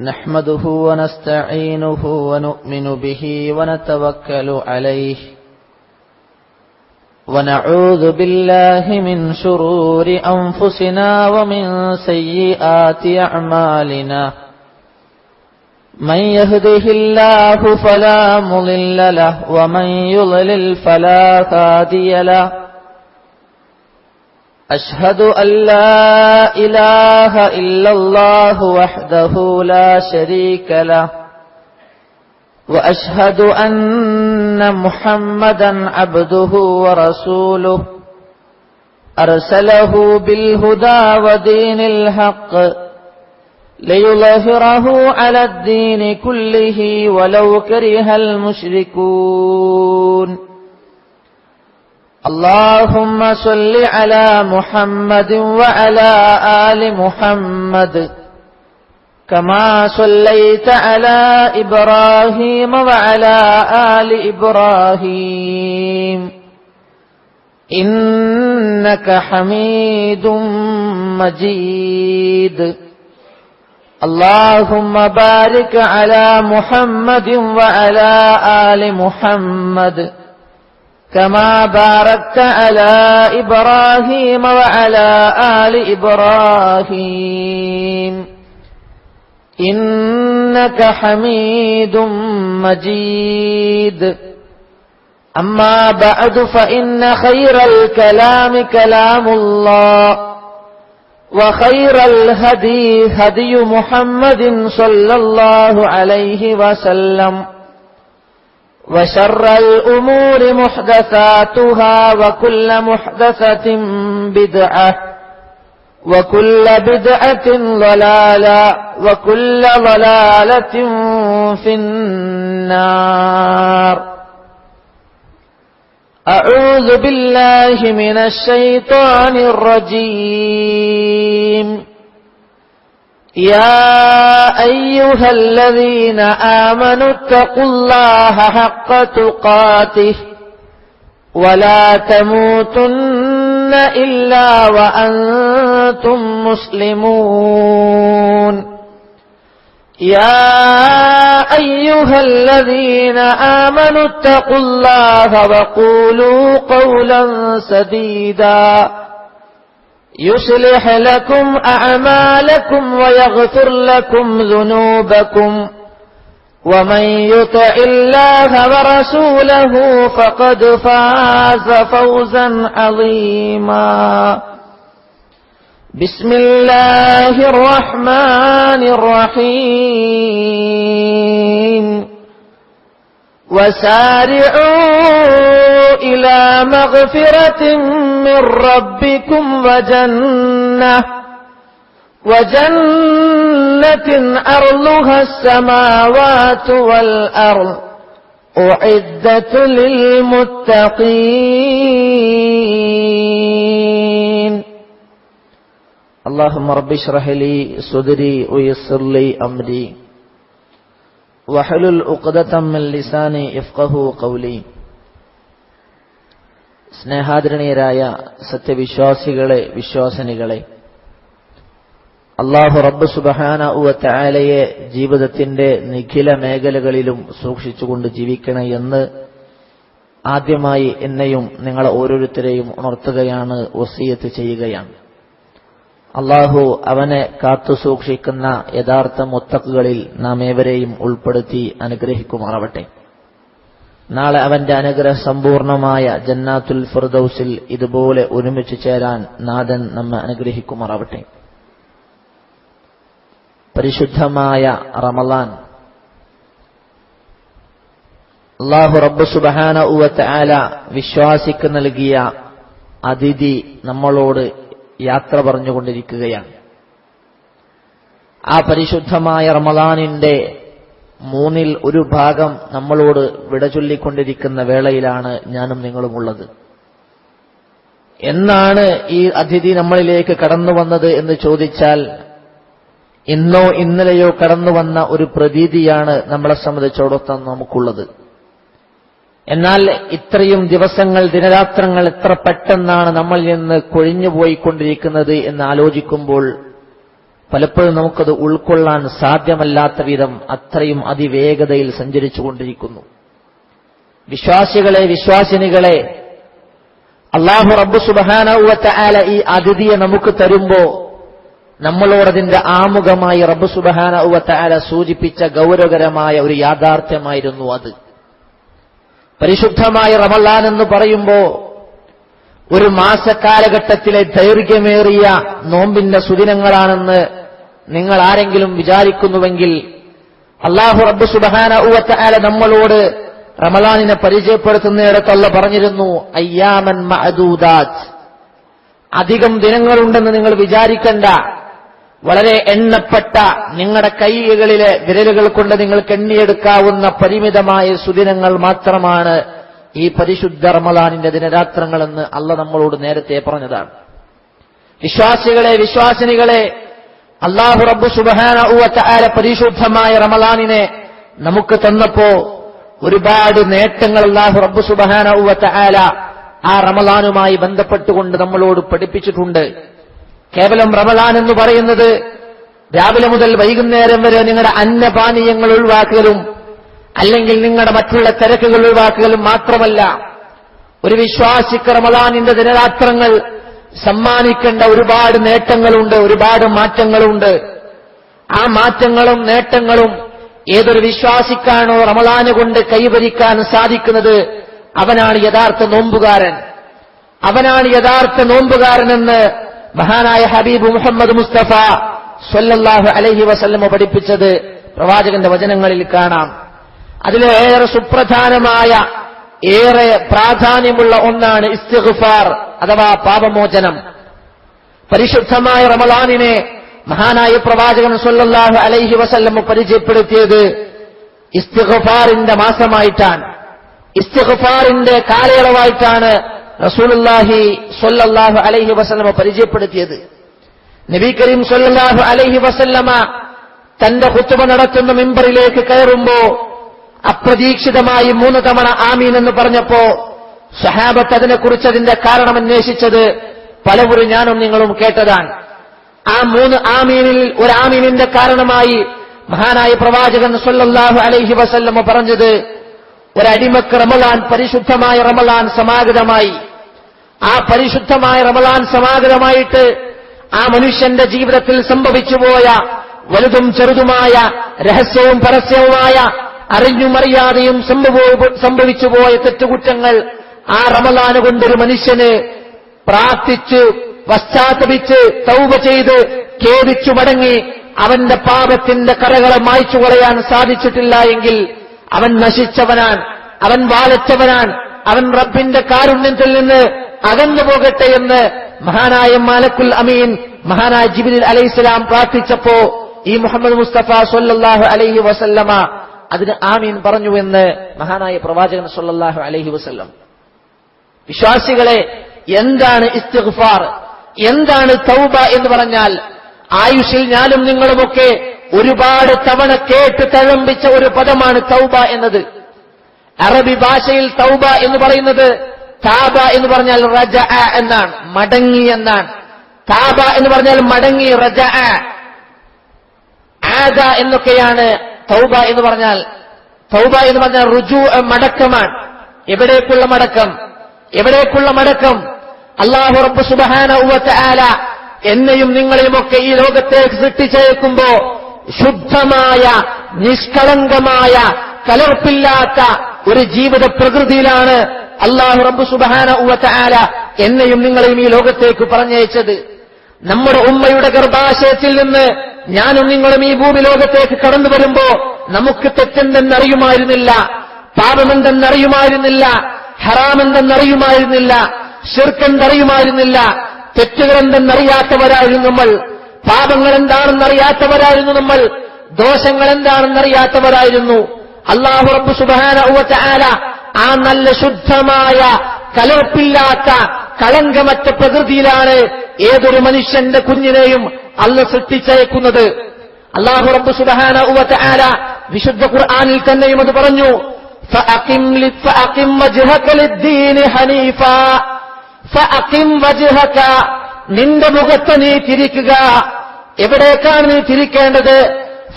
نحمده ونستعينه ونؤمن به ونتوكل عليه ونعوذ بالله من شرور أنفسنا ومن سيئات أعمالنا من يهده الله فلا مضل له ومن يضلل فلا هادي له أشهد أن لا إله إلا الله وحده لا شريك له وأشهد أن محمدا عبده ورسوله أرسله بالهدى ودين الحق ليظهره على الدين كله ولو كره المشركون اللهم صل على محمد وعلى آل محمد كما صليت على إبراهيم وعلى آل إبراهيم إنك حميد مجيد اللهم بارك على محمد وعلى آل محمد كما باركت على إبراهيم وعلى آل إبراهيم إنك حميد مجيد أما بعد فإن خير الكلام كلام الله وخير الهدي هدي محمد صلى الله عليه وسلم وشر الأمور محدثاتها وكل محدثة بدعة وكل بدعة ضلالة وكل ضلالة في النار أعوذ بالله من الشيطان الرجيم يا أيها الذين آمنوا اتقوا الله حق تقاته ولا تموتن إلا وأنتم مسلمون يا أيها الذين آمنوا اتقوا الله وقولوا قولا سديدا يصلح لكم أعمالكم ويغفر لكم ذنوبكم ومن يطع الله ورسوله فقد فاز فوزا عظيما بسم الله الرحمن الرحيم وسارعوا إلى مغفرة من ربكم وجنة أرضها السماوات والأرض أعدت للمتقين اللهم رب اشرح لي صدري ويسر لي أمري واحلل عقدة من لساني يفقهوا قولي സ്നേഹാദരണീയരായ സത്യവിശ്വാസികളെ, വിശ്വാസിനികളെ, അല്ലാഹു റബ്ബ് സുബ്ഹാനഹു വ തആലയെ ജീവിതത്തിന്റെ നിഖില മേഖലകളിലും സൂക്ഷിച്ചുകൊണ്ട് ജീവിക്കണേ എന്ന് ആദ്യമായി എന്നെയും നിങ്ങളെ ഓരോരുത്തരെയും ഉണർത്തുകയാണ്, വസിയത്ത് ചെയ്യുകയാണ്. അല്ലാഹു അവനെ കാത്തു സൂക്ഷിക്കുന്ന യഥാർത്ഥ മുത്തഖുകളിൽ നാം ഏവരെയും ഉൾപ്പെടുത്തി അനുഗ്രഹിക്കുമാറാവട്ടെ. നാളെ അവന്റെ അനുഗ്രഹ സമ്പൂർണമായ ജന്നാത്തുൽ ഫിർദൗസിൽ ഇതുപോലെ ഒരുമിച്ച് ചേരാൻ നാഥൻ നമ്മെ അനുഗ്രഹിക്കുമാറാവട്ടെ. പരിശുദ്ധമായ റമളാൻ അല്ലാഹു റബ്ബ് സുബ്ഹാനഹു വ തആല വിശ്വാസിക്ക് നൽകിയ അതിഥി നമ്മളോട് യാത്ര പറഞ്ഞുകൊണ്ടിരിക്കുകയാണ്. ആ പരിശുദ്ധമായ റമളാനിന്റെ മൂന്നിൽ ഒരു ഭാഗം നമ്മളോട് വിട ചൊല്ലിക്കൊണ്ടിരിക്കുന്ന വേളയിലാണ് ഞാനും നിങ്ങളുമുള്ളത്. എന്നാണ് ഈ അതിഥി നമ്മളിലേക്ക് കടന്നു വന്നത് എന്ന് ചോദിച്ചാൽ ഇന്നോ ഇന്നലെയോ കടന്നു വന്ന ഒരു പ്രതീതിയാണ് നമ്മളെ സംബന്ധിച്ചിടത്തോളം നമുക്കുള്ളത്. എന്നാൽ ഇത്രയും ദിവസങ്ങൾ, ദിനരാത്രങ്ങൾ എത്ര പെട്ടെന്നാണ് നമ്മളിൽ നിന്ന് കൊഴിഞ്ഞുപോയിക്കൊണ്ടിരിക്കുന്നത് എന്ന് ആലോചിക്കുമ്പോൾ പലപ്പോഴും നമുക്കത് ഉൾക്കൊള്ളാൻ സാധ്യമല്ലാത്ത വിധം അത്രയും അതിവേഗതയിൽ സഞ്ചരിച്ചുകൊണ്ടിരിക്കുന്നു. വിശ്വാസികളെ, വിശ്വാസിനികളെ, അല്ലാഹു റബ്ബ് സുബ്ഹാനഹു വ തആല ഈ അതിഥിയെ നമുക്ക് തരുമ്പോ നമ്മളോടതിന്റെ ആമുഖമായി റബ്ബ് സുബ്ഹാനഹു വ തആല സൂചിപ്പിച്ച ഗൗരവകരമായ ഒരു യാഥാർത്ഥ്യമായിരുന്നു അത്. പരിശുദ്ധമായ റമളാൻ എന്ന് പറയുമ്പോ ഒരു മാസക്കാലഘട്ടത്തിലെ ദൈർഘ്യമേറിയ നോമ്പിന്റെ സുദിനങ്ങളാണെന്ന് നിങ്ങൾ ആരെങ്കിലും വിചാരിക്കുന്നുവെങ്കിൽ അല്ലാഹു റബ്ബ് സുബ്ഹാനഹു വ തആല നമ്മളോട് റമളാനിനെ പരിചയപ്പെടുത്തുന്നിടത്ത് അല്ലാഹു പറഞ്ഞിരുന്നു, അയ്യാമൻ മഅദൂദാത്ത്, അധികം ദിനങ്ങളുണ്ടെന്ന് നിങ്ങൾ വിചാരിക്കണ്ട, വളരെ എണ്ണപ്പെട്ട നിങ്ങളുടെ കൈകളിലെ വിരലുകൾ കൊണ്ട് നിങ്ങൾക്ക് എണ്ണിയെടുക്കാവുന്ന പരിമിതമായ സുദിനങ്ങൾ മാത്രമാണ് ഈ പരിശുദ്ധ റമളാനിന്റെ ദിനരാത്രങ്ങളെന്ന് അല്ലാഹു നമ്മളോട് നേരത്തെ പറഞ്ഞതാണ്. വിശ്വാസികളെ, വിശ്വാസിനികളെ, അല്ലാഹു റബ്ബ് സുബ്ഹാനഹു വ തആല പരിശുദ്ധമായ റമളാനിനെ നമുക്ക് തന്നപ്പോ ഒരുപാട് നേട്ടങ്ങൾ അല്ലാഹു റബ്ബ് സുബ്ഹാനഹു വ തആല ആ റമളാനുമായി ബന്ധപ്പെട്ടുകൊണ്ട് നമ്മളോട് പഠിപ്പിച്ചിട്ടുണ്ട്. കേവലം റമളാൻ എന്ന് പറയുന്നത് രാവിലെ മുതൽ വൈകുന്നേരം വരെ നിങ്ങളുടെ അന്നപാനീയങ്ങൾ ഒഴിവാക്കലും അല്ലെങ്കിൽ നിങ്ങളുടെ മറ്റുള്ള തിരക്കുകൾ ഒഴിവാക്കലും മാത്രമല്ല, ഒരു വിശ്വാസിക്ക് റമളാനിന്റെ ദിനരാത്രങ്ങൾ സമ്മാനിക്കേണ്ട ഒരുപാട് നേട്ടങ്ങളുണ്ട്, ഒരുപാട് മാറ്റങ്ങളുണ്ട്. ആ മാറ്റങ്ങളും നേട്ടങ്ങളും ഏതൊരു വിശ്വാസിക്കാണോ റമളാന് കൊണ്ട് കൈവരിക്കാൻ സാധിക്കുന്നത് അവനാണ് യഥാർത്ഥ നോമ്പുകാരൻ. അവനാണ് യഥാർത്ഥ നോമ്പുകാരനെന്ന് മഹാനായ ഹബീബ് മുഹമ്മദ് മുസ്തഫ സ്വല്ലല്ലാഹു അലൈഹി വസല്ലം പഠിപ്പിച്ചത് പ്രവാചകന്റെ വചനങ്ങളിൽ കാണാം. അതിലേറെ സുപ്രധാനമായ, ഏറെ പ്രാധാന്യമുള്ള ഒന്നാണ് ഇസ്തിഗ്ഫാർ അഥവാ പാപമോചനം. പരിശുദ്ധമായ റമളാനിനെ മഹാനായ പ്രവാചകൻ സ്വല്ലല്ലാഹു അലൈഹി വസല്ലം പരിചയപ്പെടുത്തിയത് ഇസ്തിഗ്ഫാറിന്റെ മാസമായിട്ടാണ്, ഇസ്തിഗ്ഫാറിന്റെ കാലയളവായിട്ടാണ് റസൂലുള്ളാഹി സ്വല്ലല്ലാഹു അലൈഹി വസല്ലം പരിചയപ്പെടുത്തിയത്. നബി കരീം സ്വല്ലല്ലാഹു അലൈഹി വസല്ലമ തന്റെ ഖുത്ബ നടത്തുന്ന മിമ്പറിലേക്ക് കയറുമ്പോ അപ്രതീക്ഷിതമായി 3 തവണ ആമീൻ എന്ന് പറഞ്ഞപ്പോ സഹാബത്ത് അതിനെക്കുറിച്ച് അതിന്റെ കാരണം അന്വേഷിച്ചത് പലവരും ഞാനും നിങ്ങളും കേട്ടതാണ്. ആ 3 ആമീനിൽ ഒരു ആമീനിന്റെ കാരണമായി മഹാനായ പ്രവാചകൻ സ്വല്ലല്ലാഹു അലൈഹി വസല്ലം പറഞ്ഞത്, ഒരടിമക്ക് റമളാൻ, പരിശുദ്ധമായ റമളാൻ സമാഗതമായി. ആ പരിശുദ്ധമായ റമളാൻ സമാഗതമായിട്ട് ആ മനുഷ്യന്റെ ജീവിതത്തിൽ സംഭവിച്ചുപോയ വലുതും ചെറുതുമായ, രഹസ്യവും പരസ്യവുമായ, അറിഞ്ഞും അറിയാതെയും സംഭവിച്ചുപോയ തെറ്റുകുറ്റങ്ങൾ ആ റമളാൻ കൊണ്ടൊരു മനുഷ്യന് പ്രാർത്ഥിച്ച് പശ്ചാത്തപിച്ച് തൗബ ചെയ്ത് ഖേദിച്ചു മടങ്ങി അവന്റെ പാപത്തിന്റെ കറകളെ മായ്ച്ചു കളയാൻ സാധിച്ചിട്ടില്ല എങ്കിൽ അവൻ നശിച്ചവനാൻ, അവൻ വാലച്ചവനാൻ, അവൻ റബ്ബിന്റെ കാരുണ്യത്തിൽ നിന്ന് അകന്നു പോകട്ടെ എന്ന് മഹാനായ മലക്കുൽ അമീൻ, മഹാനായ ജിബ്രീൽ അലൈഹിസ്സലാം പ്രാർത്ഥിച്ചപ്പോ ഈ മുഹമ്മദ് മുസ്തഫ സ്വല്ലല്ലാഹു അലൈഹി വസല്ലമ അതിന് ആമീൻ പറഞ്ഞുവെന്ന് മഹാനായ പ്രവാചകൻ സ്വല്ലല്ലാഹു അലൈഹി വസല്ലം. വിശ്വാസികളെ, എന്താണ് ഇസ്തിഗ്ഫാർ, എന്താണ് തൗബ എന്ന് പറഞ്ഞാൽ, ആയുഷിൽ ഞാനും നിങ്ങളുമൊക്കെ ഒരുപാട് തവണ കേട്ട് തഴമ്പിച്ച ഒരു പദമാണ് തൗബ എന്നത്. അറബി ഭാഷയിൽ തൗബ എന്ന് പറയുന്നത് താബ എന്ന് പറഞ്ഞാൽ റജഅ എന്നാണ്, മടങ്ങി എന്നാണ്. താബ എന്ന് പറഞ്ഞാൽ മടങ്ങി, റജഅ, ആദ എന്നൊക്കെയാണ് തൗബ എന്ന് പറഞ്ഞാൽ. തൗബ എന്ന് പറഞ്ഞാൽ റുജു, മടക്കമാണ്. എവിടേക്കുള്ള മടക്കം? എവിടേക്കുള്ള മടക്കം? അല്ലാഹു റബ്ബ് സുബ്ഹാനഹു വ തആല എന്നെയും നിങ്ങളെയുമൊക്കെ ഈ ലോകത്തേക്ക് സൃഷ്ടിച്ചേക്കുമ്പോ ശുദ്ധമായ, നിഷ്കളങ്കമായ, കലർപ്പില്ലാത്ത ഒരു ജീവിത പ്രകൃതിയിലാണ് അല്ലാഹു റബ്ബ് സുബ്ഹാനഹു വ തആല എന്നെയും നിങ്ങളെയും ഈ ലോകത്തേക്ക് പറഞ്ഞയച്ചത്. നമ്മുടെ ഉമ്മയുടെ ഗർഭാശയത്തിൽ നിന്ന് ഞാനും നിങ്ങളും ഈ ഭൂമി ലോകത്തേക്ക് കടന്നു വരുമ്പോ നമുക്ക് തെറ്റെന്തെന്നറിയുമായിരുന്നില്ല, പാപമെന്തെന്നറിയുമായിരുന്നില്ല, ഹറാമെന്തെന്നറിയുമായിരുന്നില്ല, ശിർക്കെന്തറിയുമായിരുന്നില്ല. തെറ്റുകളെന്തെന്നറിയാത്തവരായിരുന്നു നമ്മൾ, പാപങ്ങൾ എന്താണെന്നറിയാത്തവരായിരുന്നു നമ്മൾ, ദോഷങ്ങൾ എന്താണെന്നറിയാത്തവരായിരുന്നു. അല്ലാഹു റബ്ബ് സുബ്ഹാനഹു വ തആല ആ നല്ല ശുദ്ധമായ, കലർപ്പില്ലാത്ത, കളങ്കമറ്റ പ്രകൃതിയിലാണ് ഏതൊരു മനുഷ്യന്റെ കുഞ്ഞിനെയും അല്ലാഹു സൃഷ്ടിച്ചയക്കുന്നത്. അല്ലാഹു റബ്ബ് സുബ്ഹാനഹു വ തആല വിശുദ്ധ ഖുർആനിൽ തന്നെയും അത് പറഞ്ഞു, ഫഅഖിം വജ്ഹക ലിദ്ദീനി ഹനീഫ, ഫഅഖിം വജ്ഹക, നിന്റെ മുഖത്ത് നീ തിരിക്കുക, എവിടേക്കാണ് നീ തിരിക്കേണ്ടത്?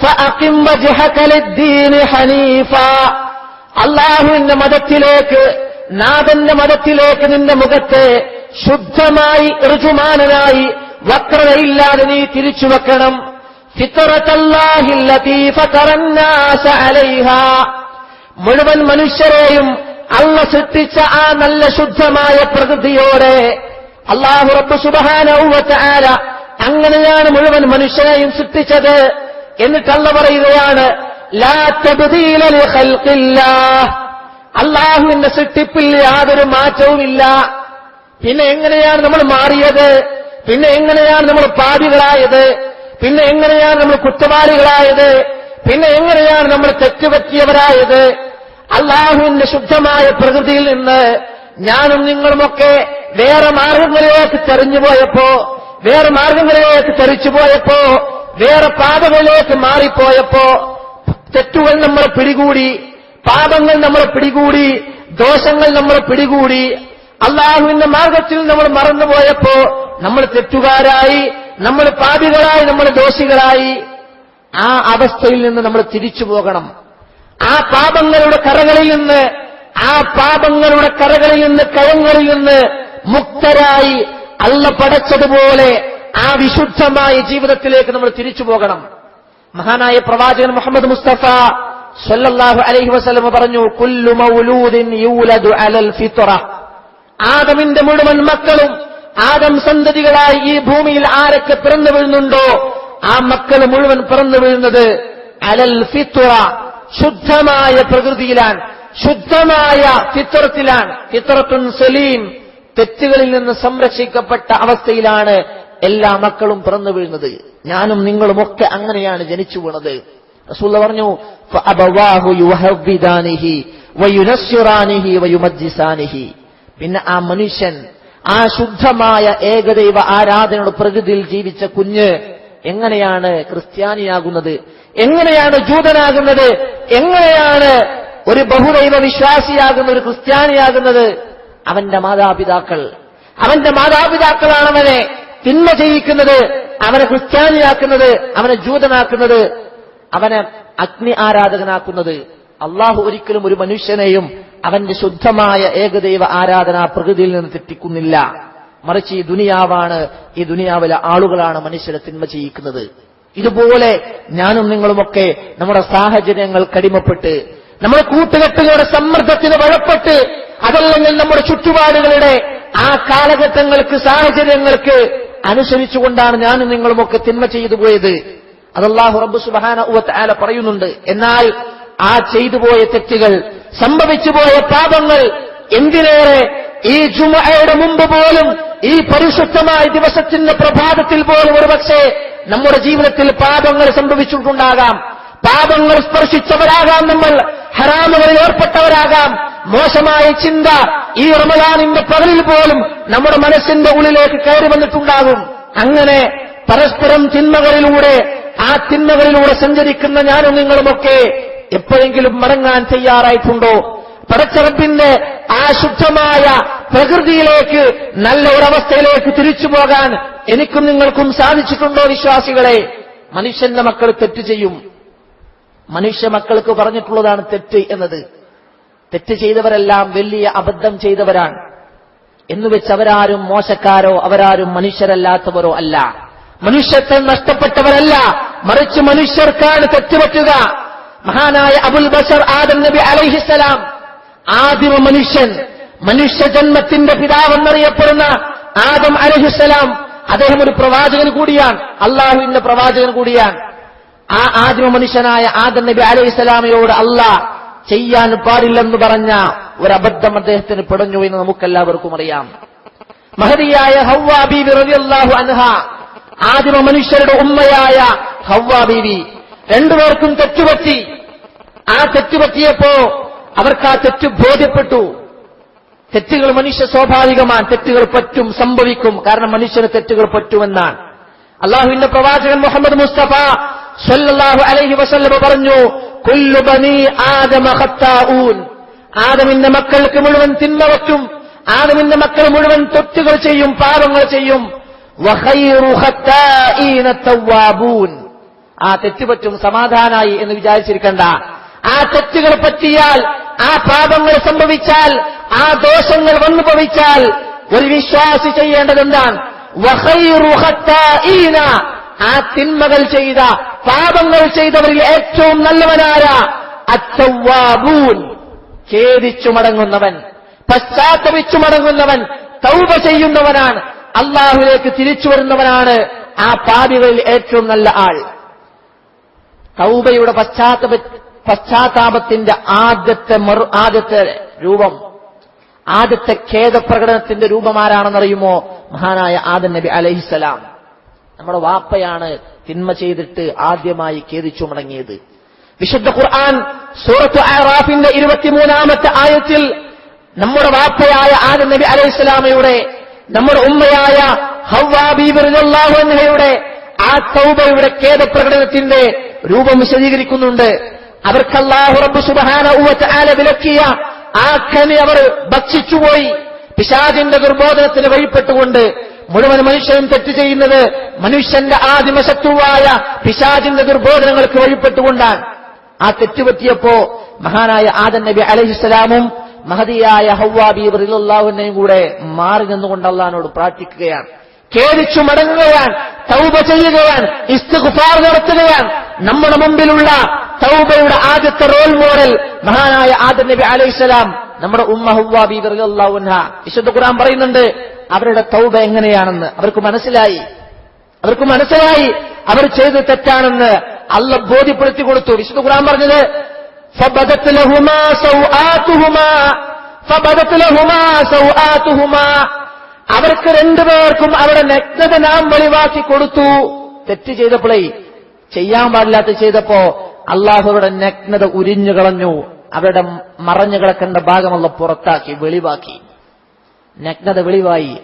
ഫഅഖിം വജ്ഹക ലിദ്ദീനി ഹനീഫ, അല്ലാഹുവിന്റെ മതത്തിലേക്ക്, നാഥന്റെ മതത്തിലേക്ക് നിന്റെ മുഖത്തെ ശുദ്ധമായി ഋജുമാനായി വക്രതയില്ലാതെ നീ തിരിച്ചു വെക്കണം. ഫിത്രത്തല്ലാഹില്ലതീ ഫതറന്നാസ അലൈഹാ, മുഴുവൻ മനുഷ്യരെയും അള്ള സൃഷ്ടിച്ച ആ നല്ല ശുദ്ധമായ പ്രകൃതിയോടെ അല്ലാഹു റബ്ബ് സുബ്ഹാനഹു വ തആല അങ്ങനെയാണ് മുഴുവൻ മനുഷ്യരെയും സൃഷ്ടിച്ചത്. എന്നിട്ട് അള്ള പറയുകയാണ്, ലാ തബ്ദീല ലിഖൽഖില്ലാഹ്, അല്ലാഹുവിന്റെ സൃഷ്ടിപ്പിൽ യാതൊരു മാറ്റവുമില്ല. പിന്നെ എങ്ങനെയാണ് നമ്മൾ മാറിയത്? പിന്നെ എങ്ങനെയാണ് നമ്മൾ പാപികളായത്? പിന്നെ എങ്ങനെയാണ് നമ്മൾ കുറ്റവാളികളായത്? പിന്നെ എങ്ങനെയാണ് നമ്മൾ തെറ്റുപറ്റിയവരായത്? അല്ലാഹുവിന്റെ ശുദ്ധമായ പ്രകൃതിയിൽ നിന്ന് ഞാനും നിങ്ങളുമൊക്കെ വേറെ മാർഗങ്ങളിലേക്ക് തെറിഞ്ഞുപോയപ്പോ, വേറെ മാർഗങ്ങളിലേക്ക് തെറിച്ചുപോയപ്പോ, വേറെ പാതകളിലേക്ക് മാറിപ്പോയപ്പോ, തെറ്റുകൾ നമ്മളെ പിടികൂടി, പാപങ്ങൾ നമ്മളെ പിടികൂടി, ദോഷങ്ങൾ നമ്മളെ പിടികൂടി, അല്ലാഹുവിന്റെ മാർഗത്തിൽ നമ്മൾ മറന്നുപോയപ്പോ നമ്മൾ തെറ്റുകാരായി, നമ്മൾ പാപികളായി, നമ്മൾ ദോഷികളായി. ആ അവസ്ഥയിൽ നിന്ന് നമ്മൾ തിരിച്ചു പോകണം. ആ പാപങ്ങളുടെ കറകളിൽ നിന്ന്, ആ പാപങ്ങളുടെ കറകളിൽ നിന്ന്, കയങ്ങളിൽ നിന്ന് മുക്തരായി അള്ള പടച്ചതുപോലെ ആ വിശുദ്ധമായ ജീവിതത്തിലേക്ക് നമ്മൾ തിരിച്ചു പോകണം. മഹാനായ പ്രവാചകൻ മുഹമ്മദ് മുസ്തഫ സല്ലല്ലാഹു അലൈഹി വസല്ലം പറഞ്ഞു, കുല്ലു മൗലൂദിൻ യൂലദു അലൽ ഫിത്ര, ആദമിന്റെ മുഴുവൻ മക്കളും, ആദം സന്തതികളായി ഈ ഭൂമിയിൽ ആരൊക്കെ പിറന്നു വീഴുന്നുണ്ടോ ആ മക്കൾ മുഴുവൻ പിറന്നു വീഴുന്നത് അലൽ ഫിത്ര, ശുദ്ധമായ പ്രകൃതിയിലാണ്, ശുദ്ധമായ ഫിത്രത്തിലാണ്. ഫിത്രത്തുൻ സലീം, തെറ്റുകളിൽ നിന്ന് സംരക്ഷിക്കപ്പെട്ട അവസ്ഥയിലാണ് എല്ലാ മക്കളും പിറന്നു വീഴുന്നത്. ഞാനും നിങ്ങളുമൊക്കെ അങ്ങനെയാണ് ജനിച്ചു വീണത്. റസൂൽ പറഞ്ഞു, ഫഅബവാഹു യുഹവ്വിദാനിഹി വയുനസ്സിറാനിഹി വയുമജ്ജിസാനിഹി. പിന്നെ ആ മനുഷ്യൻ, ആ ശുദ്ധമായ ഏകദൈവ ആരാധനയുടെ പ്രകൃതിയിൽ ജീവിച്ച കുഞ്ഞ് എങ്ങനെയാണ് ക്രിസ്ത്യാനിയാകുന്നത്? എങ്ങനെയാണ് ജൂതനാകുന്നത്? എങ്ങനെയാണ് ഒരു ബഹുദൈവ വിശ്വാസിയാകുന്ന ഒരു ക്രിസ്ത്യാനിയാകുന്നത്? അവന്റെ മാതാപിതാക്കൾ, അവന്റെ മാതാപിതാക്കളാണ് അവനെ തിന്മ ചെയ്യിക്കുന്നത്, അവനെ ക്രിസ്ത്യാനിയാക്കുന്നത്, അവനെ ജൂതനാക്കുന്നത്, അവനെ അഗ്നി ആരാധകനാക്കുന്നത്. അള്ളാഹു ഒരിക്കലും ഒരു മനുഷ്യനെയും അവന്റെ ശുദ്ധമായ ഏകദൈവ ആരാധനാ പ്രകൃതിയിൽ നിന്ന് തെറ്റിക്കുന്നില്ല. മറിച്ച് ഈ ദുനിയാവാണ്, ഈ ദുനിയാവിലെ ആളുകളാണ് മനുഷ്യരെ തിന്മ ചെയ്യിക്കുന്നത്. ഇതുപോലെ ഞാനും നിങ്ങളുമൊക്കെ നമ്മുടെ സാഹചര്യങ്ങൾ കടിമപ്പെട്ട്, നമ്മുടെ കൂട്ടുകെട്ടുകളുടെ സമ്മർദ്ദത്തിന് വഴപ്പെട്ട്, അതല്ലെങ്കിൽ നമ്മുടെ ചുറ്റുപാടുകളുടെ ആ കാലഘട്ടങ്ങൾക്ക്, സാഹചര്യങ്ങൾക്ക് അനുസരിച്ചുകൊണ്ടാണ് ഞാനും നിങ്ങളുമൊക്കെ തിന്മ ചെയ്തു പോയത്. അത് അല്ലാഹു റബ്ബ് സുബ്ഹാനഹു വ തആല പറയുന്നുണ്ട്. എന്നാൽ ആ ചെയ്തുപോയ തെറ്റുകൾ, സംഭവിച്ചുപോയ പാപങ്ങൾ, എന്തിനേറെ ഈ ജുമുഅയുടെ മുമ്പ് പോലും, ഈ പരിശുദ്ധമായ ദിവസത്തിന്റെ പ്രഭാതത്തിൽ പോലും ഒരുപക്ഷെ നമ്മുടെ ജീവിതത്തിൽ പാപങ്ങൾ സംഭവിച്ചിട്ടുണ്ടാകാം. പാപങ്ങൾ സ്പർശിച്ചവരാകാം, നമ്മൾ ഹറാമുകളിൽ ഏർപ്പെട്ടവരാകാം. മോശമായ ചിന്ത ഈ റമളാനിന്റെ പകലിൽ പോലും നമ്മുടെ മനസ്സിന്റെ ഉള്ളിലേക്ക് കയറി വന്നിട്ടുണ്ടാകും. അങ്ങനെ പരസ്പരം തിന്മകളിലൂടെ, ആ തിന്മകളിലൂടെ സഞ്ചരിക്കുന്ന ഞാനും നിങ്ങളുമൊക്കെ എപ്പോഴെങ്കിലും മടങ്ങാൻ തയ്യാറായിട്ടുണ്ടോ? പടച്ചറപ്പിന്റെ ആ ശുദ്ധമായ പ്രകൃതിയിലേക്ക്, നല്ല ഒരവസ്ഥയിലേക്ക് തിരിച്ചു പോകാൻ എനിക്കും നിങ്ങൾക്കും സാധിച്ചിട്ടുണ്ടോ വിശ്വാസികളെ? മനുഷ്യന്റെ മക്കൾ തെറ്റ് ചെയ്യും. മനുഷ്യ മക്കൾക്ക് പറഞ്ഞിട്ടുള്ളതാണ് തെറ്റ് എന്നത്. തെറ്റ് ചെയ്തവരെല്ലാം വലിയ അബദ്ധം ചെയ്തവരാണ് എന്നുവെച്ച് അവരാരും മോശക്കാരോ, അവരാരും മനുഷ്യരല്ലാത്തവരോ അല്ല, മനുഷ്യത്വം നഷ്ടപ്പെട്ടവരല്ല. മറിച്ച് മനുഷ്യർക്കാണ് തെറ്റുപറ്റുക. മഹാനായ അബുൽ ബശർ ആദം നബി അലൈഹിസ്സലാം, ആദിമ മനുഷ്യൻ, മനുഷ്യജന്മത്തിന്റെ പിതാവെന്നറിയപ്പെടുന്ന ആദം അലൈഹിസ്സലാം, അദ്ദേഹം ഒരു പ്രവാചകൻ കൂടിയാണ്, അള്ളാഹുവിന്റെ പ്രവാചകൻ കൂടിയാണ്. ആ ആദിമ മനുഷ്യനായ ആദം നബി അലൈഹിസ്സലാമയോട് അള്ളാഹ് ചെയ്യാൻ പാടില്ലെന്ന് പറഞ്ഞ ഒരബദ്ധം അദ്ദേഹത്തിന് പിടഞ്ഞു എന്ന് നമുക്കെല്ലാവർക്കും അറിയാം. മഹദിയായ ഹവ്വാ ബീവി റളിയല്ലാഹു അൻഹ, ആദിമ മനുഷ്യരുടെ ഉമ്മയായ ഹവ്വാ ബീവി, രണ്ടുപേർക്കും തെറ്റുപറ്റി. ആ തെറ്റുപറ്റിയപ്പോ അവർക്ക് ആ തെറ്റ് ബോധ്യപ്പെട്ടു. തെറ്റുകൾ മനുഷ്യ സ്വാഭാവികമാണ്, തെറ്റുകൾ പറ്റും, സംഭവിക്കും. കാരണം മനുഷ്യന് തെറ്റുകൾ പറ്റുമെന്നാണ്. അള്ളാഹുവിന്റെ പ്രവാചകൻ മുഹമ്മദ് മുസ്തഫ സല്ലല്ലാഹു അലൈഹി വസല്ലം പറഞ്ഞു, കുല്ലു ബനീ ആദമ ഖത്താഊൻ, ആദമിന്റെ മക്കൾക്ക് മുഴുവൻ തിന്മ പറ്റും, ആദമിന്റെ മക്കൾ മുഴുവൻ തെറ്റുകൾ ചെയ്യും, പാപങ്ങൾ ചെയ്യും. വഖൈറു ഖത്താഈന തവ്വാബൂൻ. ആ തെറ്റുപറ്റും സമാധാനായി എന്ന് വിചാരിച്ചിരിക്കണ്ട. ആ തെറ്റുകൾ പറ്റിയാൽ, ആ പാപങ്ങൾ സംഭവിച്ചാൽ, ആ ദോഷങ്ങൾ വന്നു ഭവിച്ചാൽ ഒരു വിശ്വാസി ചെയ്യേണ്ടത് എന്താണ്? വഖൈറു ഖത്താഈന, ആ തിന്മകൾ ചെയ്ത, പാപങ്ങൾ ചെയ്തവരിൽ ഏറ്റവും നല്ലവനായ അത്തവ്വാബൂൻ, ഖേദിച്ചു മടങ്ങുന്നവൻ, പശ്ചാത്തപിച്ചു മടങ്ങുന്നവൻ, തൗബ ചെയ്യുന്നവനാണ്, അല്ലാഹുവിലേക്ക് തിരിച്ചു വരുന്നവനാണ് ആ പാപികളിൽ ഏറ്റവും നല്ല ആൾ. തൗബയുടെ പശ്ചാത്താപത്തിന്റെ ആദ്യത്തെ രൂപം, ആദ്യത്തെ ഖേദപ്രകടനത്തിന്റെ രൂപമാരാണെന്നറിയുമോ? മഹാനായ ആദം നബി അലൈഹിസ്സലാം. നമ്മുടെ വാപ്പയാണ് തിന്മ ചെയ്തിട്ട് ആദ്യമായി ഖേദിച്ചു മടങ്ങിയത്. വിശുദ്ധ ഖുർആൻ സൂറത്ത് അഅറാഫിന്റെ 23-ാമത്തെ ആയത്തിൽ നമ്മുടെ വാപ്പയായ ആദം നബി അലൈഹിസ്സലാമയുടെ, നമ്മുടെ ഉമ്മയായ ഹവ്വാ ബീവി റളിയല്ലാഹു അൻഹയുടെ ആ തൗബയുടെ ഖേദപ്രകടനത്തിന്റെ രൂപം വിശദീകരിക്കുന്നുണ്ട്. അവർക്ക് അല്ലാഹു റബ്ബ് സുബ്ഹാനഹു വ തആല വിലക്കിയ ആ കനി അവർ ഭക്ഷിച്ചുപോയി. പിശാചിന്റെ ദുർബോധനത്തിന് വഴിപ്പെട്ടുകൊണ്ട് മുഴുവൻ മനുഷ്യനും തെറ്റ് ചെയ്യുന്നത് മനുഷ്യന്റെ ആദിമ ശത്രുവായ പിശാചിന്റെ ദുർബോധനങ്ങൾക്ക് വഴിപ്പെട്ടുകൊണ്ടാണ്. ആ തെറ്റുപറ്റിയപ്പോ മഹാനായ ആദം നബി അലൈഹിസ്സലാമും മഹദിയായ ഹവ്വാ ബീവി റളിയല്ലാഹു അൻഹയും കൂടെ മാറി നിന്നുകൊണ്ട് അല്ലാഹുവോട് പ്രാർത്ഥിക്കുകയാണ്, ഖേദിച്ചു മടങ്ങുകയാണ്, തൗബ ചെയ്യുകയാണ്, ഇസ്തിഗ്ഫാർ നടത്തുകയാണ്. നമ്മുടെ മുമ്പിലുള്ള തൗബയുടെ ആദ്യത്തെ റോൾ മോഡൽ മഹാനായ ആദം നബി അലൈഹിസ്സലാം, നമ്മുടെ ഉമ്മ ഹവ്വാ ബീവി റളിയല്ലാഹു അൻഹ. വിശുദ്ധ ഖുർആൻ പറയുന്നുണ്ട് അവരുടെ തൗബ എങ്ങനെയാണെന്ന്. അവർക്ക് മനസ്സിലായി അവർ ചെയ്ത് തെറ്റാണെന്ന് അല്ലാഹ് ബോധ്യപ്പെടുത്തി കൊടുത്തു. വിശുദ്ധ ഖുർആൻ പറഞ്ഞത് ഫബദത് ലഹുമാ സൗആതുഹുമാ, അവർക്ക് രണ്ടുപേർക്കും അവരുടെ നഗ്നത നാം വെളിവാക്കി കൊടുത്തു. തെറ്റ് ചെയ്തപ്പോഴേ, ചെയ്യാൻ പാടില്ലാത്ത ചെയ്തപ്പോ അല്ലാഹു അവരുടെ നഗ്നത ഉരിഞ്ഞു കളഞ്ഞു. അവരുടെ മറഞ്ഞു കിടക്കേണ്ട ഭാഗം അല്ലാഹു പുറത്താക്കി, വെളിവാക്കി. നഗ്നത വെളിവായി.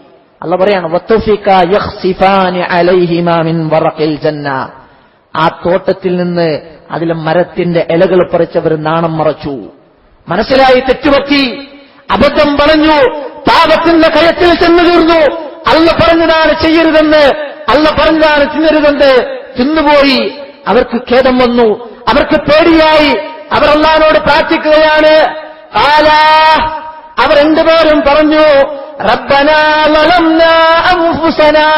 അല്ലാഹു പറയാണ് വത്തഫിക യഖ്സിഫാനി അലൈഹിമാ മിൻ വറഖിൽ ജന്ന, ആ തോട്ടത്തിൽ നിന്ന് അതിലെ മരത്തിന്റെ ഇലകൾ പറിച്ചവർ നാണം മറച്ചു. മനസ്സിലായി തെറ്റുപറ്റി, അബദ്ധം പറഞ്ഞു, പാപത്തിന്റെ കയത്തിൽ ചെന്നു തീർന്നു. അല്ലാഹു പറഞ്ഞതാണ് ചെയ്യരുതെന്ന്, അല്ലാഹു പറഞ്ഞതാണ് തിന്നരുതെന്ന് തിന്നുപോയി. അവർക്ക് ഖേദം വന്നു, അവർക്ക് പേടിയായി. അവർ അല്ലാഹുവോട് പ്രാർത്ഥിക്കുകയാണ്. അവർ രണ്ടുപേരും പറഞ്ഞു റബ്ബനാ ലലംനാ അൻഫുസനാ,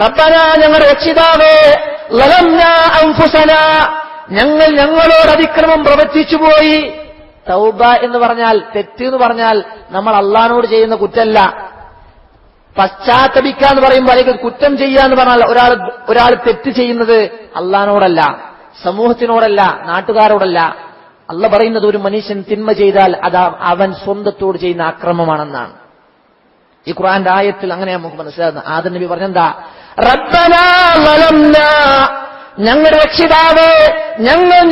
റബ്ബനാ ഞങ്ങളുടെ രക്ഷിതാവേ, ലലംനാ അൻഫുസനാ, ഞങ്ങളോട് അതിക്രമം പ്രവർത്തിച്ചുപോയി. തൗബ എന്ന് പറഞ്ഞാൽ, തെറ്റ് എന്ന് പറഞ്ഞാൽ നമ്മൾ അള്ളാഹിനോട് ചെയ്യുന്ന കുറ്റമല്ല. പശ്ചാത്തപിക്കാന്ന് പറയുമ്പോൾ അല്ലെങ്കിൽ കുറ്റം ചെയ്യാന്ന് പറഞ്ഞാൽ ഒരാൾ തെറ്റ് ചെയ്യുന്നത് അള്ളാഹിനോടല്ല, സമൂഹത്തിനോടല്ല, നാട്ടുകാരോടല്ല. അള്ളാഹ് പറയുന്നത് ഒരു മനുഷ്യൻ തിന്മ ചെയ്താൽ അത് അവൻ സ്വന്തത്തോട് ചെയ്യുന്ന അക്രമമാണെന്നാണ്. ഈ ഖുർആന്റെ ആയത്തിൽ അങ്ങനെ നമുക്ക് മനസ്സിലാകുന്നത്. ആദം നബി പറഞ്ഞെന്താ? റബ്ബനാ ലലംനാ, ഞങ്ങളുടെ രക്ഷിതാവേ,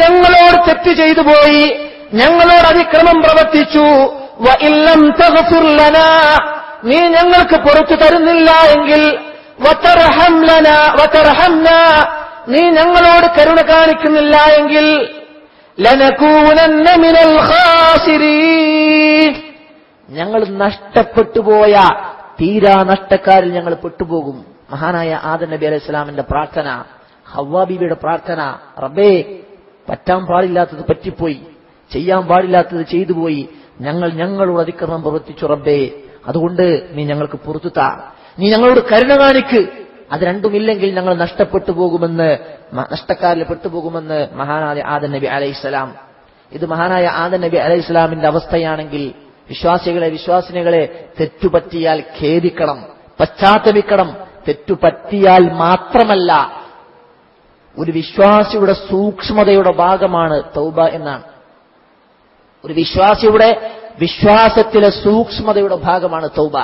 ഞങ്ങളോട് തെറ്റ് ചെയ്തു പോയി, ഞങ്ങളോട് അതിക്രമം പ്രവർത്തിച്ചു. വഇല്ലം തഗ്ഫിർ ലനാ, നീ ഞങ്ങൾക്ക് പുറത്തു തരുന്നില്ല എങ്കിൽ, വതർഹംനാ, നീ ഞങ്ങളോട് കരുണ കാണിക്കുന്നില്ല എങ്കിൽ, ലനകൂനന്ന മിനൽ ഖാസിരീൻ, ഞങ്ങൾ നഷ്ടപ്പെട്ടുപോയ തീരാ നഷ്ടക്കാരിൽ ഞങ്ങൾ പെട്ടുപോകും. മഹാനായ ആദം നബി അലൈഹി സ്വലാമിന്റെ പ്രാർത്ഥന, ഹവ്വാ ബീവിയുടെ പ്രാർത്ഥന, റബ്ബേ പറ്റാൻ പാടില്ലാത്തത് പറ്റിപ്പോയി, ചെയ്യാൻ പാടില്ലാത്തത് ചെയ്തുപോയി, ഞങ്ങളോട് അതിക്രമം പ്രവർത്തിച്ചു റബ്ബേ, അതുകൊണ്ട് നീ ഞങ്ങൾക്ക് പുറത്തു താ, നീ ഞങ്ങളോട് കരുണ കാണിക്ക്. അത് രണ്ടുമില്ലെങ്കിൽ ഞങ്ങൾ നഷ്ടപ്പെട്ടു പോകുമെന്ന്, നഷ്ടക്കാരിൽ പെട്ടുപോകുമെന്ന് മഹാനായ ആദം നബി അലൈഹിസ്സലാം. ഇത് മഹാനായ ആദം നബി അലൈഹിസ്സലാമിന്റെ അവസ്ഥയാണെങ്കിൽ വിശ്വാസിനികളെ തെറ്റുപറ്റിയാൽ ഖേദിക്കണം, പശ്ചാത്തപിക്കണം. തെറ്റുപറ്റിയാൽ മാത്രമല്ല, ഒരു വിശ്വാസിയുടെ സൂക്ഷ്മതയുടെ ഭാഗമാണ് തൗബ എന്നാണ്. ഒരു വിശ്വാസിയുടെ വിശ്വാസത്തിലെ സൂക്ഷ്മതയുടെ ഭാഗമാണ് തൗബ.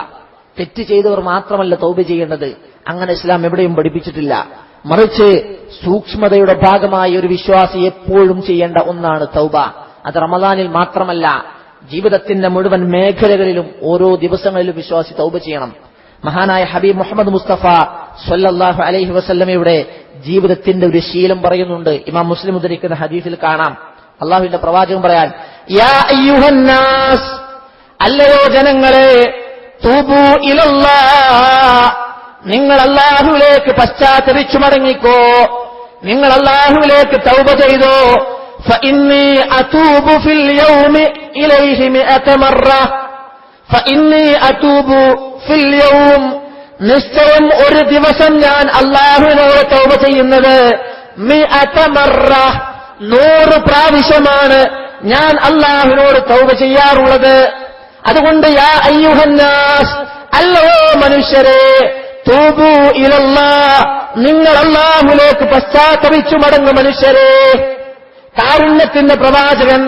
തെറ്റ് ചെയ്തവർ മാത്രമല്ല തൗബ ചെയ്യേണ്ടത്, അങ്ങനെ ഇസ്ലാം എവിടെയും പഠിപ്പിച്ചിട്ടില്ല. മറിച്ച് സൂക്ഷ്മതയുടെ ഭാഗമായി ഒരു വിശ്വാസി എപ്പോഴും ചെയ്യേണ്ട ഒന്നാണ് തൗബ. അത് റമദാനിൽ മാത്രമല്ല, ജീവിതത്തിന്റെ മുഴുവൻ മേഖലകളിലും ഓരോ ദിവസങ്ങളിലും വിശ്വാസി തൗബ ചെയ്യണം. മഹാനായ ഹബീബ് മുഹമ്മദ് മുസ്തഫ സ്വല്ലല്ലാഹു അലൈഹി വസല്ലമയുടെ ജീവിതത്തിന്റെ ഒരു ശീലം പറയുന്നുണ്ട്. ഇമാം മുസ്ലിം ഉദ്ധരിക്കുന്ന ഹദീസിൽ കാണാം, അള്ളാഹുവിന്റെ പ്രവാചകൻ പറയാൻ, യാ അയ്യുഹന്നാസ്, അല്ലയോ ജനങ്ങളെ, തൂബൂ ഇലല്ലാഹ്, നിങ്ങൾ അല്ലാഹുവിലേക്ക് പശ്ചാത്തപിച്ചു മടങ്ങിക്കോ, നിങ്ങൾ അല്ലാഹുവിലേക്ക് തൗബ ചെയ്തോ. ഫഇന്നി അതൂബു ഫിൽ യൗമി ഇലൈഹി 100 മറ, ഫഇന്നി അതൂബു ഫിൽ യൗം, നിശ്ചയം ഒരു ദിവസം ഞാൻ അല്ലാഹുവിനോട് തൗബ ചെയ്യുന്നത് 100 മറ, 100 പ്രാവശ്യമാണ് ഞാൻ അല്ലാഹുവിനോട് തൗബ ചെയ്യാറുള്ളത്. അതുകൊണ്ട് യാ അയ്യുഹന്നാസ്, അല്ലയോ മനുഷ്യരെ, തൂബു ഇലല്ലാഹ്, നിങ്ങൾ അല്ലാഹുവിലേക്ക് പശ്ചാത്തപിച്ചു മടങ്ങും മനുഷ്യരെ. കാരുണ്യത്തിന്റെ പ്രവാചകൻ,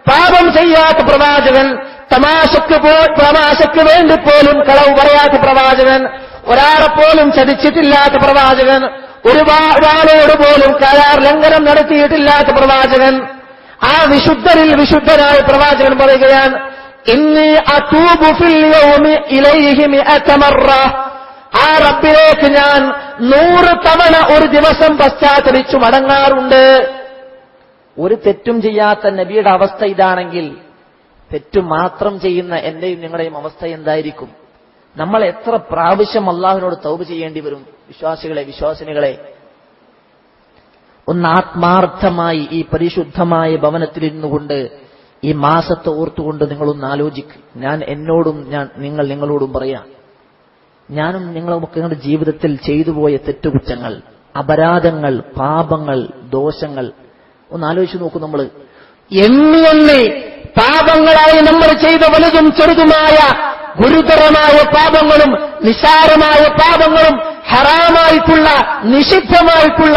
പാപം ചെയ്യാത്ത പ്രവാചകൻ, തമാശക്ക് വേണ്ടി പോലും കളവ് പറയാത്ത പ്രവാചകൻ, ഒരാളെപ്പോലും ചതിച്ചിട്ടില്ലാത്ത പ്രവാചകൻ, ഒരാളോട് പോലും കരാർ ലംഘനം നടത്തിയിട്ടില്ലാത്ത പ്രവാചകൻ, ആ വിശുദ്ധരിൽ വിശുദ്ധനായ പ്രവാചകൻ പറയുകയാണ്, ഇന്നി അതൂബു ഫിൽ യൗമി ഇലൈഹി 100 മറ, ആ റബ്ബിലേക്ക് ഞാൻ 100 തവണ ഒരു ദിവസം പശ്ചാത്തപിച്ചു മടങ്ങാറുണ്ട്. ഒരു തെറ്റും ചെയ്യാത്ത നബിയുടെ അവസ്ഥ ഇതാണെങ്കിൽ തെറ്റു മാത്രം ചെയ്യുന്ന എന്റെയും നിങ്ങളുടെയും അവസ്ഥ എന്തായിരിക്കും? നമ്മൾ എത്ര പ്രാവശ്യം അല്ലാഹുവിനോട് തൗബ ചെയ്യേണ്ടി വരും? വിശ്വാസികളെ, വിശ്വാസിനികളെ, ഒന്ന് ആത്മാർത്ഥമായി ഈ പരിശുദ്ധമായ ഭവനത്തിലിരുന്നു കൊണ്ട് ഈ മാസത്തെ ഓർത്തുകൊണ്ട് നിങ്ങളൊന്ന് ആലോചിക്കും. ഞാൻ എന്നോടും നിങ്ങൾ നിങ്ങളോടും പറയാം, ഞാനും നിങ്ങളുമൊക്കെ നിങ്ങളുടെ ജീവിതത്തിൽ ചെയ്തുപോയ തെറ്റുകുറ്റങ്ങൾ, അപരാധങ്ങൾ, പാപങ്ങൾ, ദോഷങ്ങൾ ഒന്ന് ആലോചിച്ച് നോക്കൂ. നമ്മൾ എണ്ണി പാപങ്ങളായി നമ്മൾ ചെയ്ത വലുതും ചെറുതുമായ ഗുരുതരമായ പാപങ്ങളും നിസാരമായ പാപങ്ങളും ഹറാമായിട്ടുള്ള നിഷിദ്ധമായിട്ടുള്ള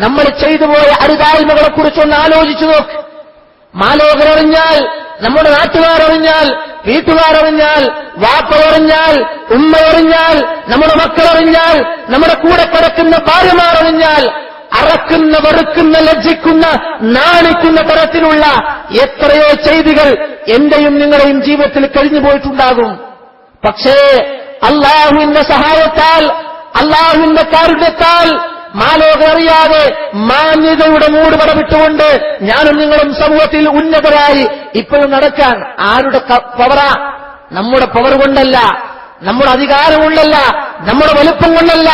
നമ്മൾ ചെയ്തുപോയ അരുതായ്മകളെ കുറിച്ചൊന്ന് ആലോചിച്ചു നോക്ക്. മാലോകരറിഞ്ഞാൽ, നമ്മുടെ നാട്ടുകാരറിഞ്ഞാൽ, വീട്ടുകാരറിഞ്ഞാൽ, വാപ്പയറിഞ്ഞാൽ, ഉമ്മയറിഞ്ഞാൽ, നമ്മുടെ മക്കളറിഞ്ഞാൽ, നമ്മുടെ കൂടെ കിടക്കുന്ന ഭാര്യമാരറിഞ്ഞാൽ, അറക്കുന്ന, വെറുക്കുന്ന, ലജ്ജിക്കുന്ന, നാണിക്കുന്ന തരത്തിലുള്ള എത്രയോ ചെയ്തികൾ എന്റെയും നിങ്ങളുടെയും ജീവിതത്തിൽ കഴിഞ്ഞു പോയിട്ടുണ്ടാകും. പക്ഷേ അല്ലാഹുവിന്റെ സഹായത്താൽ, അല്ലാഹുവിന്റെ കാരുണ്യത്താൽ, മാലോകറിയാതെ മാന്യതയുടെ മൂടുപടമിട്ടുകൊണ്ട് ഞാനും നിങ്ങളും സമൂഹത്തിൽ ഉന്നതരായി ഇപ്പോഴും നടക്കാൻ ആരുടെ പവറാ? നമ്മുടെ പവർ കൊണ്ടല്ല, നമ്മുടെ അധികാരം കൊണ്ടല്ല, നമ്മുടെ വലുപ്പം കൊണ്ടല്ല.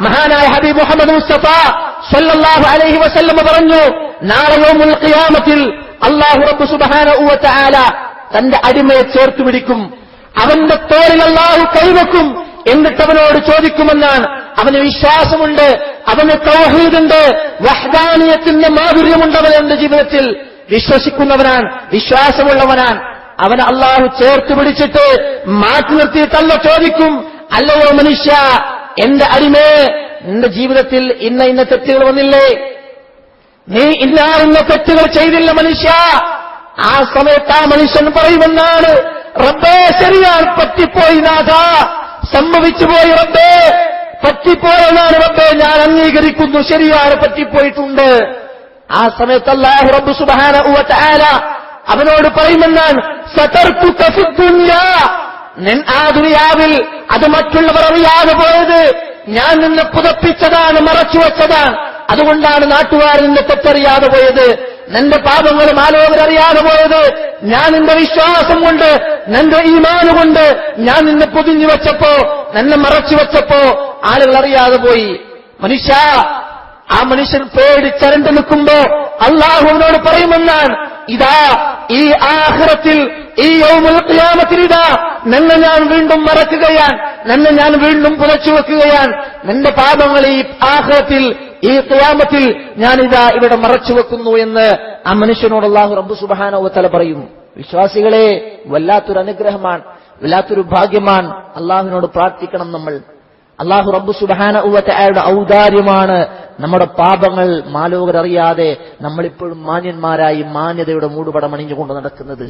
മഹാനായ ഹബീബ് മുഹമ്മദ് മുസ്തഫ സ്വല്ലല്ലാഹു അലൈഹി വസല്ലം പറഞ്ഞു, നാളെ യൗമുൽ ഖിയാമത്തിൽ അല്ലാഹു റബ്ബ് സുബ്ഹാനഹു വ തആല തന്റെ അടിമയെ ചേർത്തു പിടിക്കും, അവന്റെ തോളിൽ അല്ലാഹു കൈവെക്കും, എന്നിട്ട് അവനോട് ചോദിക്കുമെന്നാണ്. അവന് വിശ്വാസമുണ്ട്, അവന് തൗഹീദുണ്ട്, വഹ്ദാനിയത്തിന്റെ മാധുര്യമുണ്ട് അവന്റെ ജീവിതത്തിൽ, വിശ്വസിക്കുന്നവനാണ്, വിശ്വാസമുള്ളവനാണ്. അവനെ അല്ലാഹു ചേർത്ത് പിടിച്ചിട്ട് മാറ്റി നിർത്തിയിട്ടല്ല ചോദിക്കും, അല്ലയോ മനുഷ്യ, എന്റെ അടിമേ, നിന്റെ ജീവിതത്തിൽ ഇന്ന തെറ്റുകൾ വന്നില്ലേ? നീ ഇന്ന തെറ്റുകൾ ചെയ്തില്ല മനുഷ്യ. ആ സമയത്ത് ആ മനുഷ്യൻ പറയുമെന്നാണ്, റബ്ബേ, ശരിയാണ്, പറ്റിപ്പോയി നാഥ, സംഭവിച്ചുപോയി റബ്ബേ, പറ്റിപ്പോയെന്നാണ് റബ്ബേ, ഞാൻ അംഗീകരിക്കുന്നു, ശരിയാണ്, പറ്റിപ്പോയിട്ടുണ്ട്. ആ സമയത്ത് അല്ലാഹു റബ്ബ് സുബ്ഹാനഹു വ തആല അവനോട് പറയുമെന്നാണ്, സതർതുക ഫിദ്ദുനിയാ, ആ ദുനിയാവിൽ അത് മറ്റുള്ളവർ അറിയാതെ പോയത്, ഞാൻ നിന്നെ പുതപ്പിച്ചതാണ്, മറച്ചുവെച്ചതാണ്, അതുകൊണ്ടാണ് നാട്ടുകാർ നിന്നെ തെറ്ററിയാതെ പോയത്. നിന്റെ പാപങ്ങളും ആലോകരറിയാതെ പോയത് ഞാൻ നിന്റെ വിശ്വാസം കൊണ്ട്, നിന്റെ ഈമാൻ കൊണ്ട് ഞാൻ നിന്നെ പൊതിഞ്ഞു വെച്ചപ്പോ, നിന്നെ മറച്ചു വെച്ചപ്പോ ആളുകൾ അറിയാതെ പോയി. മനുഷ്യ, ആ മനുഷ്യൻ പേടിച്ചരണ്ടു നിൽക്കുമ്പോ അല്ലാഹുവിനോട് പറയുമെന്നാണ്, ഇതാ ഈ ആഖിറത്തിൽ, ഈ യൗമുൽ ഖിയാമത്തിൽ ഇതാ നിന്നെ ഞാൻ വീണ്ടും മറക്കുകയാണ്, നിന്നെ ഞാൻ വീണ്ടും പുതച്ചു വെക്കുകയാണ്, നിന്റെ പാപങ്ങൾ ഈ ആഖിറത്തിൽ, ഈ ഖിയാമത്തിൽ ഞാനിതാ ഇവിടെ മറച്ചു വെക്കുന്നു എന്ന് ആ മനുഷ്യനോട് അല്ലാഹു റബ്ബ് സുബ്ഹാനഹു വ തആല പറയും. വിശ്വാസികളെ, വല്ലാത്തൊരു അനുഗ്രഹമാണ്, വല്ലാത്തൊരു ഭാഗ്യമാണ്. അല്ലാഹുവിനോട് പ്രാർത്ഥിക്കണം നമ്മൾ. അല്ലാഹു റബ്ബ് സുബ്ഹാനഹു വ തആലയുടെ ഔദാര്യമാണ് നമ്മുടെ പാപങ്ങൾ മാലോകരറിയാതെ നമ്മളിപ്പോഴും മാന്യന്മാരായി മാന്യതയുടെ മൂടുപടം അണിഞ്ഞുകൊണ്ട് നടക്കുന്നത്.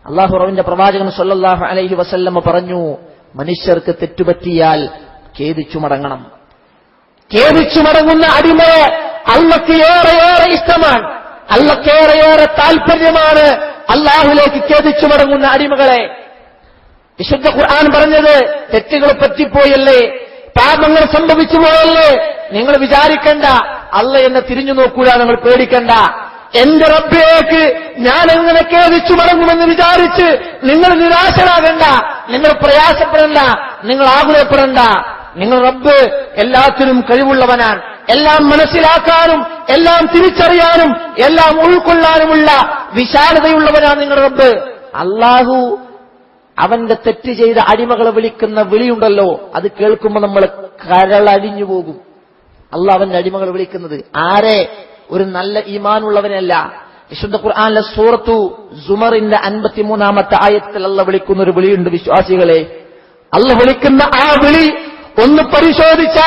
അല്ലാഹു റബ്ബിന്റെ പ്രവാചകൻ സ്വല്ലല്ലാഹു അലൈഹി വസല്ലം പറഞ്ഞു, മനുഷ്യർക്ക് തെറ്റുപറ്റിയാൽ ഖേദിച്ചു മടങ്ങണം. ഖേദിച്ചു മടങ്ങുന്ന അടിമയെ അല്ലാഹുക്ക് ഏറെയേറെ ഇഷ്ടമാണ്, അല്ലാഹുക്ക് ഏറെയേറെ താല്പര്യമാണ് അല്ലാഹുവിലേക്ക് ഖേദിച്ചു മടങ്ങുന്ന അടിമകളെ. വിശുദ്ധ ഖുർആൻ പറഞ്ഞത്, തെറ്റുകൾ പറ്റിപ്പോയല്ലേ, പാപങ്ങൾ സംഭവിച്ചു പോയല്ലേ, നിങ്ങൾ വിചാരിക്കണ്ട, അല്ലാഹ് എന്നെ തിരിഞ്ഞു നോക്കൂല, നിങ്ങൾ പേടിക്കണ്ട. എന്റെ റബ്ബിലേക്ക് ഞാൻ എങ്ങനെ ഖേദിച്ചു മടങ്ങുമെന്ന് വിചാരിച്ച് നിങ്ങൾ നിരാശരാകണ്ട, നിങ്ങൾ പ്രയാസപ്പെടണ്ട, നിങ്ങൾ ആകുലപ്പെടണ്ട. നിങ്ങൾ റബ്ബ് എല്ലാത്തിനും കഴിവുള്ളവനാണ്. എല്ലാം മനസ്സിലാക്കാനും എല്ലാം തിരിച്ചറിയാനും എല്ലാം ഉൾക്കൊള്ളാനുമുള്ള വിശാലതയുള്ളവനാണ് നിങ്ങൾ റബ്ബ്. അല്ലാഹു അവന്റെ തെറ്റ് ചെയ്ത അടിമകളെ വിളിക്കുന്ന വിളിയുണ്ടല്ലോ, അത് കേൾക്കുമ്പോൾ നമ്മൾ കരളടിഞ്ഞു പോകും. അല്ലാഹു അവന്റെ അടിമകളെ വിളിക്കുന്നത് ആരെ? ഒരു നല്ല ഈമാനുള്ളവനല്ല. വിശുദ്ധ ഖുർആനിലെ സൂറത്തു സുമറിന്റെ 53-ാമത്തെ ആയത്തിൽ അല്ലാഹു വിളിക്കുന്ന ഒരു വിളിയുണ്ട് വിശ്വാസികളെ. അല്ലാഹു വിളിക്കുന്ന ആ വിളി ഒന്ന് പരിശോധിച്ചാൽ